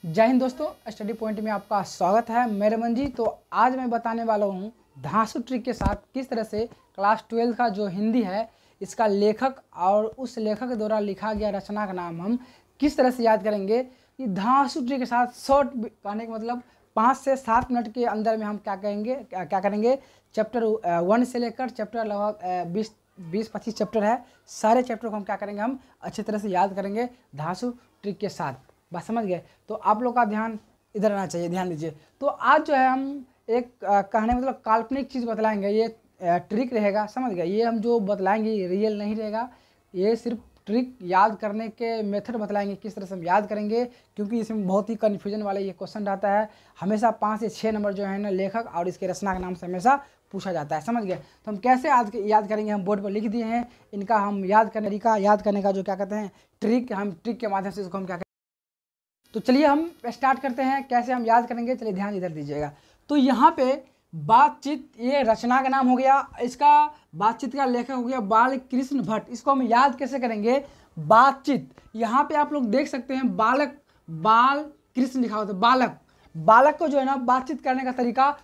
जय हिंद दोस्तों, study point में आपका स्वागत है। मैं रमन जी। तो आज मैं बताने वाला हूँ धांसू ट्रिक के साथ किस तरह से क्लास 12 का जो हिंदी है इसका लेखक और उस लेखक द्वारा लिखा गया रचना का नाम हम किस तरह से याद करेंगे। ये धांसू ट्रिक के साथ शॉर्ट कहने का मतलब 5 से 7 मिनट के अंदर में हम क्या करेंगे चैप्टर 1 से लेकर चैप्टर लगभग 20-25 चैप्टर है। सारे चैप्टर को हम क्या करेंगे, हम अच्छी तरह से याद करेंगे धांसू ट्रिक के साथ। बात समझ गए? तो आप लोग का ध्यान इधर आना चाहिए, ध्यान दीजिए। तो आज जो है हम एक कहने मतलब काल्पनिक चीज़ बतलाएंगे। ये ट्रिक रहेगा, समझ गए? ये हम जो बतलाएंगे ये रियल नहीं रहेगा, ये सिर्फ ट्रिक याद करने के मेथड बतलाएंगे किस तरह से हम याद करेंगे, क्योंकि इसमें बहुत ही कन्फ्यूजन वाला ये क्वेश्चन रहता है। हमेशा 5 से 6 नंबर जो है ना लेखक और इसके रचना के नाम से हमेशा पूछा जाता है, समझ गए? तो हम कैसे याद करेंगे, हम बोर्ड पर लिख दिए हैं। इनका हम याद करने का जो क्या कहते हैं ट्रिक, हम ट्रिक के माध्यम से इसको हम क्या। तो चलिए हम स्टार्ट करते हैं कैसे हम याद करेंगे। चलिए ध्यान इधर दीजिएगा। तो यहाँ पे बातचीत, ये रचना का नाम हो गया, इसका बातचीत का लेखक हो गया बालकृष्ण भट्ट। इसको हम याद कैसे करेंगे, बातचीत। यहाँ पे आप लोग देख सकते हैं बालकृष्ण लिखा होता है। बालक को जो है ना बातचीत करने का तरीका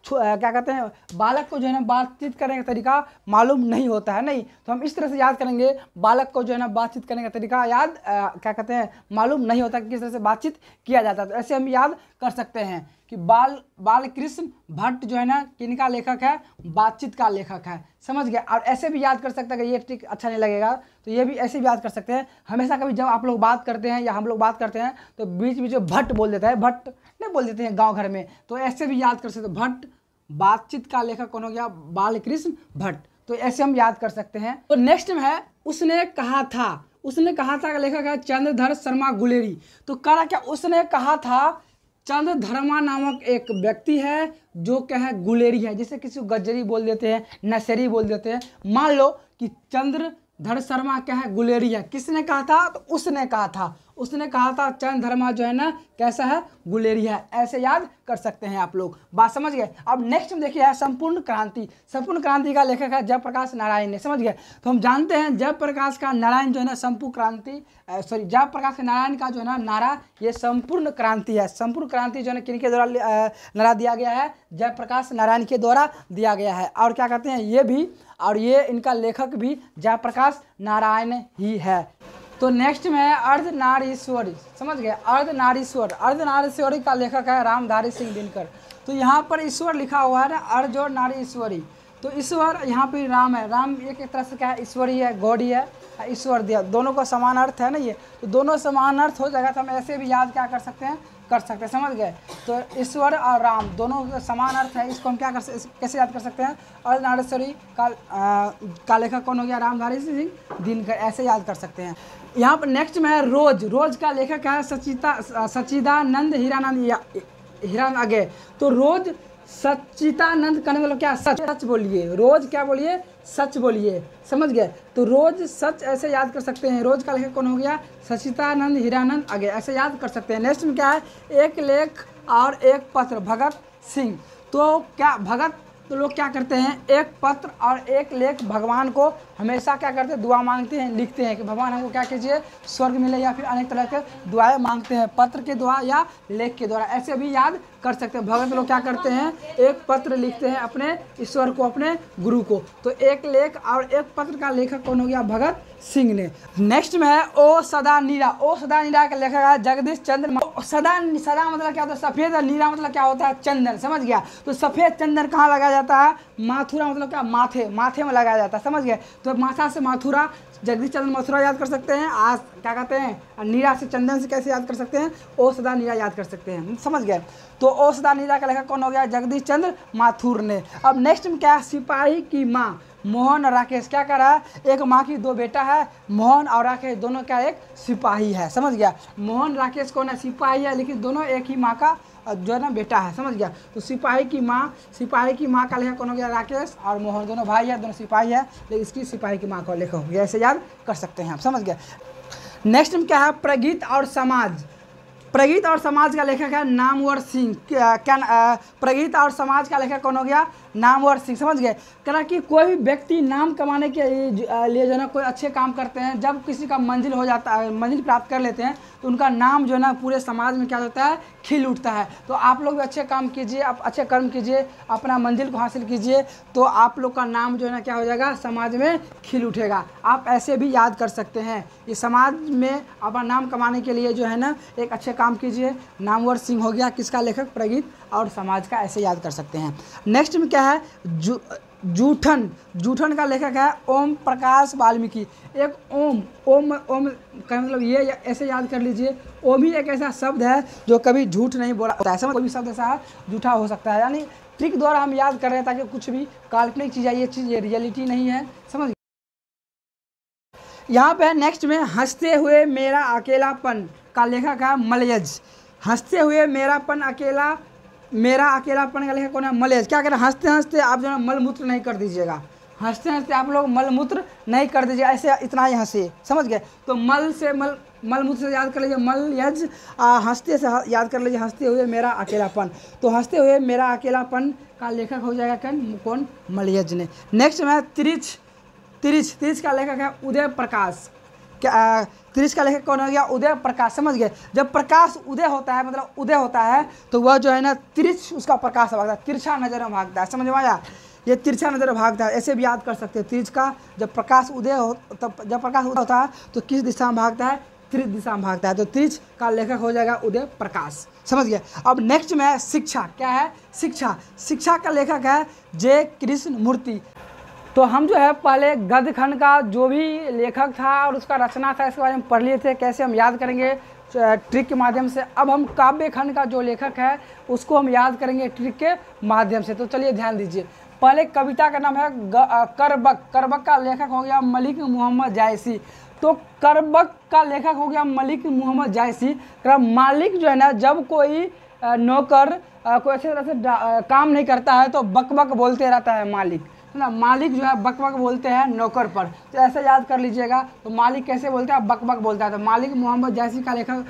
क्या कहते हैं, बालक को जो है ना बातचीत करने का तरीका मालूम नहीं होता है। नहीं, तो हम इस तरह से याद करेंगे, बालक को जो है ना बातचीत करने का तरीका क्या कहते हैं मालूम नहीं होता कि किस तरह से बातचीत किया जाता है। तो ऐसे हम याद कर सकते हैं कि बालकृष्ण भट्ट जो है ना किनका लेखक है, बातचीत का लेखक है, समझ गए? और ऐसे भी याद कर सकते हैं कि ये ट्रिक अच्छा नहीं लगेगा तो ये भी ऐसे भी याद कर सकते हैं। हमेशा कभी जब आप लोग बात करते हैं या हम लोग बात करते हैं तो बीच बीच में भट्ट बोल देता है, भट्ट नहीं बोल देते हैं गाँव घर में, तो ऐसे भी याद कर सकते हैं। भट्ट, बातचीत का लेखक कौन हो गया, बालकृष्ण भट्ट। तो ऐसे हम याद कर सकते हैं। तो नेक्स्ट में है उसने कहा था। उसने कहा था का लेखक है चंद्रधर शर्मा गुलेरी। तो कहा क्या, उसने कहा था चंद्रधर्मा नामक एक व्यक्ति है जो क्या है गुलेरी है। जैसे किसी को गज्जरी बोल देते हैं, नशेरी बोल देते हैं। मान लो कि चंद्रधर शर्मा क्या है, गुलेरी है। किसने कहा था, तो उसने कहा था। उसने कहा था चंद्रधर्मा जो है ना कैसा है, गुलेरी है। ऐसे याद कर सकते हैं आप लोग, बात समझ गए? अब नेक्स्ट में देखिए है संपूर्ण क्रांति। संपूर्ण क्रांति का लेखक है जयप्रकाश नारायण ने, समझ गए? तो हम जानते हैं जयप्रकाश का नारायण जो है ना जयप्रकाश नारायण का जो है ना नारा ये संपूर्ण क्रांति है। संपूर्ण क्रांति जो है ना किनके द्वारा नारा दिया गया है, जयप्रकाश नारायण के द्वारा दिया गया है। और क्या कहते हैं ये भी, और ये इनका लेखक भी जयप्रकाश नारायण ही है। तो नेक्स्ट में है अर्धनारीश्वरी, समझ गए? अर्धनारीश्वरी का लेखक है रामधारी सिंह दिनकर। तो यहाँ पर ईश्वर लिखा हुआ है ना, अर्ध और नारीश्वरी। तो ईश्वर यहाँ पे राम है। राम एक तरह से क्या है, ईश्वरी है, गॉड ही है, ईश्वर दिया। दोनों का समान अर्थ है ना ये, तो दोनों समान अर्थ हो जाएगा। तो हम ऐसे भी याद क्या कर सकते हैं, समझ गए? तो ईश्वर और राम दोनों का समान अर्थ है। इसको हम कैसे याद कर सकते हैं, अर्धनारीश्वरी का लेखक कौन हो गया, रामधारी सिंह दिनकर। ऐसे याद कर सकते हैं। यहाँ पर नेक्स्ट में है रोज का लेखक है सच्चिदानंद हीरानंद आगे। तो रोज सच्चिदानंद करने वाला क्या, सच बोलिए। रोज क्या बोलिए, सच बोलिए, समझ गए? तो रोज सच ऐसे याद कर सकते हैं। रोज का लेखक कौन हो गया, सच्चिदानंद हीरानंद आगे। ऐसे याद कर सकते हैं। नेक्स्ट में क्या है, एक लेख और एक पत्र, भगत सिंह। तो क्या भगत, तो लोग क्या करते हैं, एक पत्र और एक लेख भगवान को हमेशा क्या करते हैं, दुआ मांगते हैं, लिखते हैं कि भगवान हमको क्या कीजिए, स्वर्ग मिले, या फिर अनेक तरह के दुआएं मांगते हैं पत्र के द्वारा या लेख के द्वारा। ऐसे भी याद कर सकते हैं। भगत लोग क्या करते हैं, एक पत्र लिखते हैं अपने ईश्वर को, अपने गुरु को। तो एक लेख और एक पत्र का लेखक कौन हो गया, भगत सिंह ने। नेक्स्ट में है ओ सदा नीरा का लेखक है जगदीश चंद्र। सदा मतलब क्या होता है, सफ़ेद, और नीरा मतलब क्या होता है, चंदन, समझ गया? तो सफ़ेद चंदन कहाँ लगाया जाता है, माथुरा मतलब क्या, माथे में लगाया जाता है, समझ गए? तो माथा से माथुरा, जगदीश चंद्र मथुरा याद कर सकते हैं। आज क्या कहते हैं, नीरा से चंदन से कैसे याद कर सकते हैं, ओ सदा नीरा याद कर सकते हैं, समझ गए? तो ओ सदा नीरा का लेखक कौन हो गया, जगदीश चंद्र माथुर ने। अब नेक्स्ट में क्या है, सिपाही की माँ, मोहन और राकेश। क्या कर रहा है, एक माँ की 2 बेटा है, मोहन और राकेश, दोनों क्या एक सिपाही है, समझ गया? मोहन राकेश कौन है, सिपाही है, लेकिन दोनों एक ही माँ का जो है ना बेटा है, समझ गया? तो सिपाही की माँ का लेखक कौन हो गया, राकेश और मोहन, दोनों भाई है, दोनों सिपाही है, लेकिन इसकी सिपाही की माँ का लेखक हो गया। ऐसे याद कर सकते हैं आप, समझ गया? नेक्स्ट में क्या है, प्रगीत और समाज का लेखक है नामवर सिंह। प्रगीत और समाज का लेखक कौन हो गया, नामवर सिंह, समझ गए। कह कि कोई भी व्यक्ति नाम कमाने के लिए जो है ना कोई अच्छे काम करते हैं, जब किसी का मंजिल हो जाता है, मंजिल प्राप्त कर लेते हैं, तो उनका नाम जो है ना पूरे समाज में क्या होता है, खिल उठता है। तो आप लोग भी अच्छे काम कीजिए, आप अच्छे कर्म कीजिए, अपना मंजिल को हासिल कीजिए, तो आप लोग का नाम जो है ना क्या हो जाएगा, समाज में खिल उठेगा। आप ऐसे भी याद कर सकते हैं, ये समाज में अपना नाम कमाने के लिए जो है ना एक अच्छे काम कीजिए। नामवर सिंह हो गया, किसका लेखक, प्रगीत, और समाज का ऐसे याद कर सकते हैं। नेक्स्ट में क्या है, जूठन। जूठन का लेखक है ओम प्रकाश वाल्मीकि। एक ओम का मतलब ये ऐसे याद कर लीजिए, ओम ही एक ऐसा शब्द है जो कभी झूठ नहीं बोला होता है। समझ, कोई भी शब्द ऐसा झूठा हो सकता है, यानी ट्रिक द्वारा हम याद कर रहे हैं ताकि कुछ भी काल्पनिक चीज़ है, ये चीज़ ये रियलिटी नहीं है, समझ। यहाँ पे नेक्स्ट में हंसते हुए मेरा अकेलापन का लेखक है मलयज। हंसते हुए मेरा अकेलापन का लेखक कौन है, मलयज। क्या करें, हंसते हंसते आप जो है मलमूत्र नहीं कर दीजिएगा, हंसते हंसते आप लोग मलमूत्र नहीं कर दीजिए, ऐसे इतना ही हंसे, समझ गए। तो मलमूत्र से याद कर लीजिए मलयज, हंसते से याद कर लीजिए हंसते हुए मेरा अकेलापन। तो हंसते हुए मेरा अकेलापन का लेखक हो जाएगा कौन, मलयज ने। नेक्स्ट में तिरिच का लेखक है उदय प्रकाश। तिरिच का लेखक कौन हो गया, उदय प्रकाश, समझ गए। जब प्रकाश उदय होता है, मतलब उदय होता है, तो वह जो है ना तिरिच उसका प्रकाश भागता है, तिरछा नजर में भागता है, समझ में आया। ये तिरछा नजर भागता है, ऐसे भी याद कर सकते हैं। तिरिच का जब प्रकाश उदय होता है तो किस दिशा में भागता है, तिरिच दिशा में भागता है। तो तिरिच का लेखक हो जाएगा उदय प्रकाश, समझ गए। अब नेक्स्ट में शिक्षा, क्या है, शिक्षा का लेखक है जे कृष्ण मूर्ति। तो हम जो है पहले गद्य खंड का जो भी लेखक था और उसका रचना था, इसके बारे में पढ़ लिए थे, कैसे हम याद करेंगे, ट्रिक के माध्यम से। अब हम काव्य खंड का जो लेखक है उसको हम याद करेंगे ट्रिक के माध्यम से। तो चलिए ध्यान दीजिए, पहले कविता का नाम है करबक का लेखक हो गया मलिक मोहम्मद जायसी। तो करबक का लेखक हो गया मलिक मोहम्मद जायसी। मालिक जो है ना, जब कोई नौकर कोई अच्छी तरह से काम नहीं करता है तो बकबक बोलते रहता है मालिक, ना। मालिक जो है बकबक बोलते हैं नौकर पर, तो ऐसे याद कर लीजिएगा। तो मालिक कैसे बोलते हैं, बकबक बोलता है। तो मालिक मोहम्मद जायसी का लेखक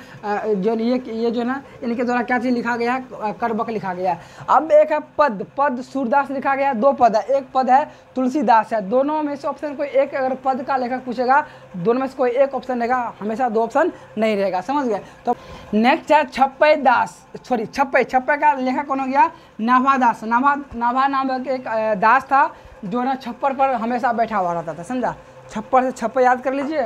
जो ये जो ना इनके द्वारा क्या चीज़ लिखा गया है, करबक लिखा गया है। अब एक है पद सूरदास लिखा गया है। दो पद है, एक पद है तुलसीदास है। दोनों में से ऑप्शन कोई एक, अगर पद का लेखक पूछेगा दोनों में से कोई एक ऑप्शन रहेगा, हमेशा दो ऑप्शन नहीं रहेगा, समझ गए। तो नेक्स्ट है छप्पे का लेखक कौन हो गया, नाभा दास। नाभा नाम एक दास था जो ना छप्पर पर हमेशा बैठा हुआ रहता था, समझा। छप्पर से छप्पे याद कर लीजिए,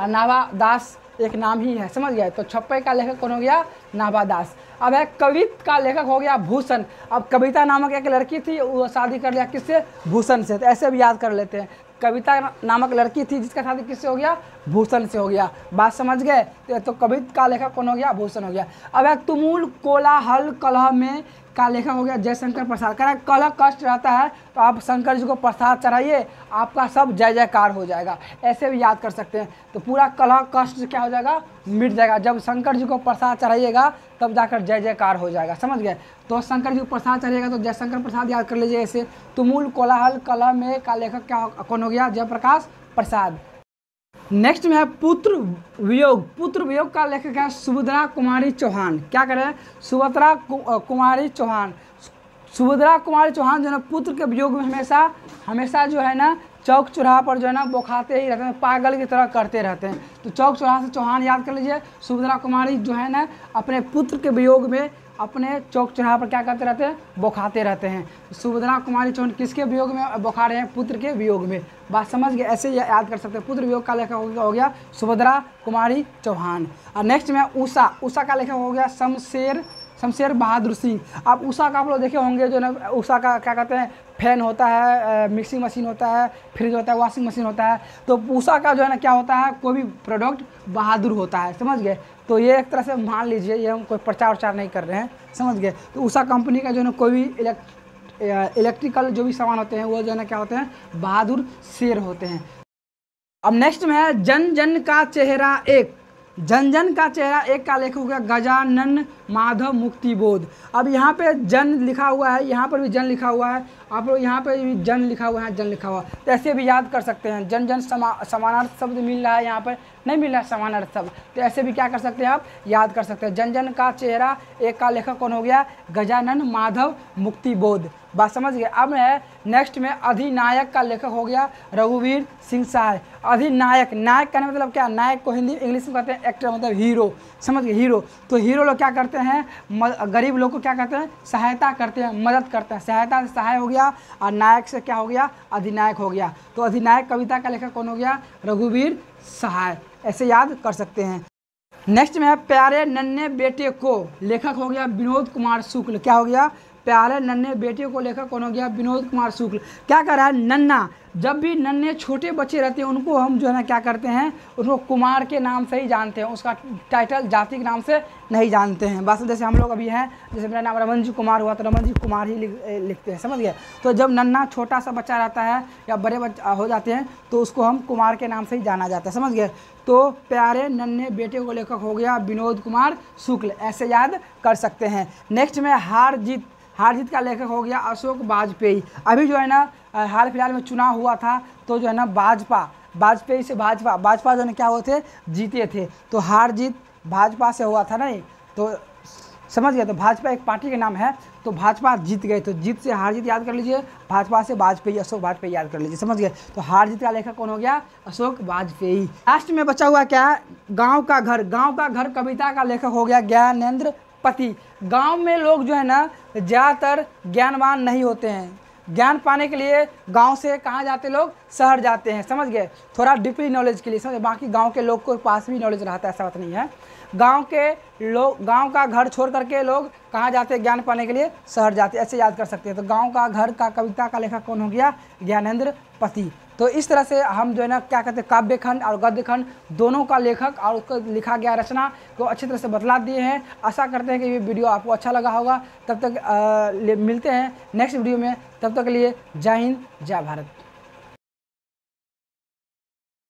और नाभा दास एक नाम ही है, समझ गए। तो छप्पे का लेखक कौन हो गया, नाभा दास। अब है कवित का लेखक हो गया भूषण। अब कविता नामक एक लड़की थी, वो शादी कर लिया किससे, भूषण से। तो ऐसे भी याद कर लेते हैं, कविता नामक लड़की थी जिसका शादी किससे हो गया, भूषण से हो गया। बात समझ गए। तो कवित का लेखक कौन हो गया, भूषण हो गया। अब है तुमुल कोलाहल कलह में का लेखक हो गया जयशंकर प्रसाद। कह रहा है कलह कष्ट रहता है तो आप शंकर जी को प्रसाद चढ़ाइए, आपका सब जय जयकार हो जाएगा, ऐसे भी याद कर सकते हैं। तो पूरा कलह कष्ट क्या हो जाएगा, मिट जाएगा। जब शंकर जी को प्रसाद चढ़ाइएगा तब जाकर जय जयकार हो जाएगा, समझ गए। तो शंकर जी को प्रसाद चढ़ाइएगा तो जयशंकर प्रसाद याद कर लीजिए ऐसे। तुमुल कोलाहल कलह में का लेखक क्या कौन हो गया, जयप्रकाश प्रसाद। नेक्स्ट में है पुत्र वियोग का लेखक है सुभद्रा कुमारी चौहान। क्या करें, सुभद्रा कुमारी चौहान जो है पुत्र के वियोग में हमेशा जो है ना चौक चौराहा पर जो है ना बोखाते ही रहते हैं, पागल की तरह करते रहते हैं। तो चौक चौराहा से चौहान याद कर लीजिए। सुभद्रा कुमारी जो है ना अपने पुत्र के वियोग में अपने चौक चौराहा पर क्या करते रहते हैं, बोखाते रहते हैं। सुभद्रा कुमारी चौहान किसके वियोग में बोखा रहे हैं, पुत्र के वियोग में। बात समझ गए, ऐसे याद कर सकते हैं। पुत्र वियोग का लेखक हो गया सुभद्रा कुमारी चौहान। और नेक्स्ट में उषा का लेखक हो गया शमशेर बहादुर सिंह। आप उषा का आप लोग देखे होंगे, जो ना उषा का क्या कहते हैं, फैन होता है, मिक्सिंग मशीन होता है, फ्रिज होता है, वॉशिंग मशीन होता है। तो उषा का जो है ना क्या होता है, कोई भी प्रोडक्ट बहादुर होता है, समझ गए। तो ये एक तरह से मान लीजिए, ये हम कोई प्रचार नहीं कर रहे हैं, समझ गए। तो उषा कंपनी का जो है ना कोई भी इलेक्ट्रिकल जो भी सामान होते हैं वो जो है ना क्या होते हैं, बहादुर शेर होते हैं। अब नेक्स्ट में है जन जन का चेहरा एक का लेखक हो गया गजानन माधव मुक्तिबोध। अब यहाँ पे जन लिखा हुआ है, यहाँ पर भी जन लिखा हुआ है, आप लोग यहाँ पे भी जन लिखा हुआ है, जन लिखा हुआ, तो ऐसे भी याद कर सकते हैं। जन जन समानार्थ शब्द मिल रहा है, यहाँ पर नहीं मिल रहा है समानार्थ शब्द, तो ऐसे भी क्या कर सकते हैं आप, याद कर सकते हैं। जन जन का चेहरा एक का लेखक कौन हो गया, गजानन माधव मुक्तिबोध। बात समझ गए। अब है नेक्स्ट में अधिनायक का लेखक हो गया रघुवीर सिंह सहाय। अधिनायक, नायक का मतलब क्या, नायक को हिंदी इंग्लिश में कहते हैं एक्टर, मतलब हीरो, समझ गए, हीरो। तो हीरो लोग क्या करते हैं, गरीब लोग को क्या करते हैं, सहायता करते हैं, मदद करते हैं। सहायता से सहाय हो गया, और नायक से क्या हो गया, अधिनायक हो गया। तो अधिनायक कविता का लेखक कौन हो गया, रघुवीर सहाय। ऐसे याद कर सकते हैं। नेक्स्ट में है प्यारे नन्हे बेटे को, लेखक हो गया विनोद कुमार शुक्ल। क्या हो गया, प्यारे नन्हे बेटे को लेखक कौन हो गया, विनोद कुमार शुक्ल। क्या कर रहा है, नन्हा, जब भी नन्हे छोटे बच्चे रहते हैं उनको हम जो है ना क्या करते हैं, उनको कुमार के नाम से ही जानते हैं, उसका टाइटल जाति के नाम से नहीं जानते हैं। बस जैसे हम लोग अभी हैं, जैसे मेरा नाम रमन जी कुमार हुआ तो रमन जी कुमार ही लिखते हैं, समझ गए। तो जब नन्हा छोटा सा बच्चा रहता है या बड़े बच्चा हो जाते हैं तो उसको हम कुमार के नाम से ही जाना जाता है, समझ गए। तो प्यारे नन्हे बेटे को लेखक हो गया विनोद कुमार शुक्ल, ऐसे याद कर सकते हैं। नेक्स्ट में हार जीत, हार जीत का लेखक हो गया अशोक वाजपेयी। अभी जो है ना हाल फिलहाल में चुनाव हुआ था, तो जो है ना वाजपेयी से भाजपा जो है क्या हुए थे, जीते थे। तो हार जीत भाजपा से हुआ था नहीं, तो समझ गए। तो भाजपा एक पार्टी के नाम है, तो भाजपा जीत गए, तो जीत से हार जीत याद कर लीजिए, भाजपा से वाजपेयी, अशोक वाजपेयी याद कर लीजिए, समझ गए। तो हार जीत का लेखक कौन हो गया, अशोक वाजपेयी। लास्ट में बचा हुआ क्या, गाँव का घर। गाँव का घर कविता का लेखक हो गया ज्ञानेंद्र पति। गांव में लोग जो है ना ज़्यादातर ज्ञानवान नहीं होते हैं। ज्ञान पाने के लिए गांव से कहाँ जाते लोग, शहर जाते हैं, समझ गए, थोड़ा डीपली नॉलेज के लिए, समझ। बाकी गांव के लोग को पास भी नॉलेज रहता है, ऐसा बात नहीं है। गांव के लोग, गांव का घर छोड़ करके लोग कहाँ जाते हैं ज्ञान पाने के लिए, शहर जाते हैं, ऐसे याद कर सकते हैं। तो गाँव का घर का कविता का लेखक कौन हो गया, ज्ञानेंद्र पति। तो इस तरह से हम जो है ना क्या कहते हैं, काव्य खंड और गद्य खंड दोनों का लेखक और उसको लिखा गया रचना को अच्छी तरह से बतला दिए हैं। आशा करते हैं कि ये वीडियो आपको अच्छा लगा होगा। तब तक मिलते हैं नेक्स्ट वीडियो में, तब तक के लिए जय हिंद, जय भारत।